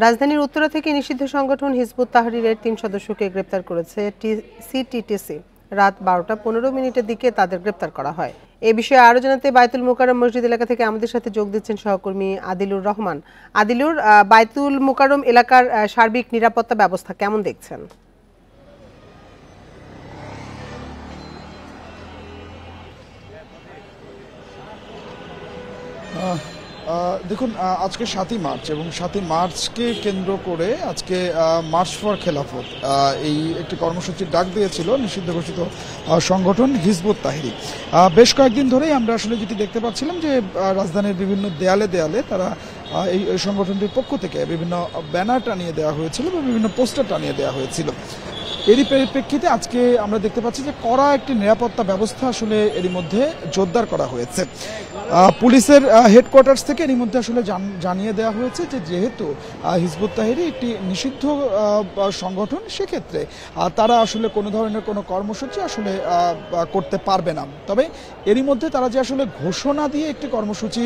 রাজধানীর উত্তরা থেকে নিষিদ্ধ সংগঠন হিজবুত তাহরীরের ৩ সদস্যকে গ্রেপ্তার করেছে সিটিটিসি। রাত ১২টা ১৫ দিকে তাদের গ্রেপ্তার করা হয়। এ বিষয়ে আরও জানাতে বায়তুল মোকাররম মসজিদ এলাকা থেকে আমাদের সাথে যোগ দিচ্ছেন সহকর্মী আদিলুর রহমান। আদিলুর, বায়তুল মোকাররম এলাকার সার্বিক নিরাপত্তা ব্যবস্থা কেমন দেখছেন? দেখুন, আজকে ৭ই মার্চ এবং ৭ই মার্চকে কেন্দ্র করে আজকে মার্চ ফর খেলাফত এই একটি কর্মসূচির ডাক দিয়েছিল নিষিদ্ধ ঘোষিত সংগঠন হিজবুত তাহরীর। বেশ কয়েকদিন ধরেই আমরা আসলে যেটি দেখতে পাচ্ছিলাম যে রাজধানীর বিভিন্ন দেয়ালে দেয়ালে তারা এই সংগঠনটির পক্ষ থেকে বিভিন্ন ব্যানার টানিয়ে দেওয়া হয়েছিল বা বিভিন্ন পোস্টার টানিয়ে দেওয়া হয়েছিল। এরই পরিপ্রেক্ষিতে আজকে আমরা দেখতে পাচ্ছি যে কড়া একটি নিরাপত্তা ব্যবস্থা আসলে এরই মধ্যে জোরদার করা হয়েছে। পুলিশের হেডকোয়ার্টার্স থেকে এরই মধ্যে আসলে জানিয়ে দেওয়া হয়েছে যে যেহেতু হিজবুত তাহরীর একটি নিষিদ্ধ সংগঠন, সেক্ষেত্রে তারা আসলে কোনো ধরনের কোনো কর্মসূচি আসলে করতে পারবে না। তবে এরই মধ্যে তারা যে আসলে ঘোষণা দিয়ে একটি কর্মসূচি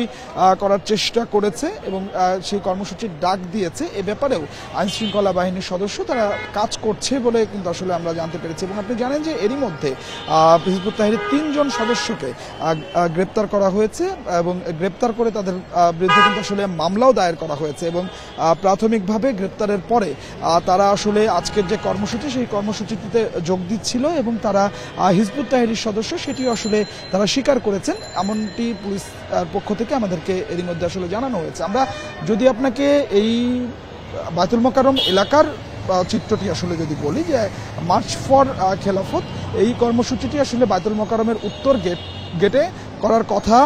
করার চেষ্টা করেছে এবং সেই কর্মসূচির ডাক দিয়েছে, এ ব্যাপারেও আইনশৃঙ্খলা বাহিনীর সদস্য তারা কাজ করছে বলে কিন্তু আসলে আমরা জানতে পেরেছি। এবং আপনি জানেন যে এরই মধ্যে হিজবুত তাহরীর ৩ জন সদস্যকে গ্রেপ্তার করা হয়েছে এবং গ্রেপ্তার করে তাদের বিরুদ্ধে কিন্তু আসলে মামলাও দায়ের করা হয়েছে। এবং প্রাথমিকভাবে গ্রেপ্তারের পরে তারা আসলে আজকের যে কর্মসূচি, সেই কর্মসূচিতে যোগ দিচ্ছিল এবং তারা হিজবুত তাহরীর সদস্য সেটিও আসলে তারা স্বীকার করেছেন, এমনটি পুলিশ পক্ষ থেকে আমাদেরকে এরই মধ্যে আসলে জানানো হয়েছে। আমরা যদি আপনাকে এই বায়তুল মোকাররম এলাকার চিত্রটি আসলে যদি বলি, যে মার্চ ফর খেলাফত এই কর্মসূচিটি আসলে বায়তুল মোকাররমের উত্তর গেটে করার কথা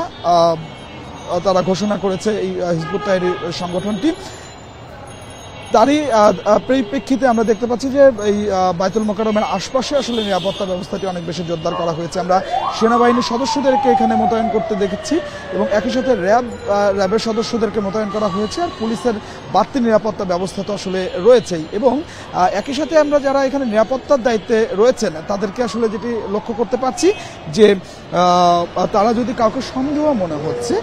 তারা ঘোষণা করেছে এই হিজবুত তাহরীর সংগঠনটি। তারই পরিপ্রেক্ষিতে আমরা দেখতে পাচ্ছি যে এই বায়তুল মোকাররমের আশপাশে আসলে নিরাপত্তা ব্যবস্থাটি অনেক বেশি জোরদার করা হয়েছে। আমরা সেনাবাহিনীর সদস্যদেরকে এখানে মোতায়েন করতে দেখেছি এবং একই সাথে র্যাবের সদস্যদেরকে মোতায়েন করা হয়েছে, আর পুলিশের বাড়তি নিরাপত্তা ব্যবস্থা তো আসলে রয়েছেই। এবং একই সাথে আমরা যারা এখানে নিরাপত্তার দায়িত্বে রয়েছেন তাদেরকে আসলে যেটি লক্ষ্য করতে পারছি যে তারা যদি কাউকে সন্দেহ মনে হচ্ছে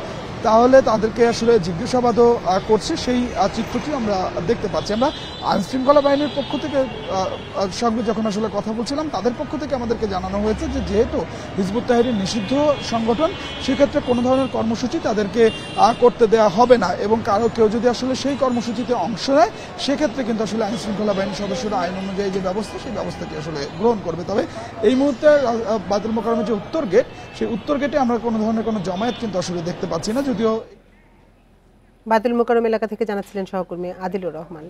তাহলে তাদেরকে আসলে জিজ্ঞাসাবাদও করছে, সেই চিত্রটি আমরা দেখতে পাচ্ছি। আমরা আইনশৃঙ্খলা বাহিনীর পক্ষ থেকে সঙ্গে যখন আসলে কথা বলছিলাম, তাদের পক্ষ থেকে আমাদেরকে জানানো হয়েছে যে যেহেতু হিজবুত তাহরীর নিষিদ্ধ সংগঠন, সেক্ষেত্রে কোনো ধরনের কর্মসূচি তাদেরকে করতে দেওয়া হবে না এবং কেউ যদি আসলে সেই কর্মসূচিতে অংশ নেয়, সেক্ষেত্রে কিন্তু আসলে আইনশৃঙ্খলা বাহিনীর সদস্যরা আইন অনুযায়ী যে ব্যবস্থা, সেই ব্যবস্থাটি আসলে গ্রহণ করবে। তবে এই মুহূর্তে বায়তুল মোকাররমের যে উত্তর গেট, সেই উত্তর গেটে আমরা কোনো ধরনের কোনো জমায়েত কিন্তু আসলে দেখতে পাচ্ছি না, যদিও বায়তুল মোকাররম এলাকা থেকে জানাচ্ছিলেন সহকর্মী আদিলুর রহমান।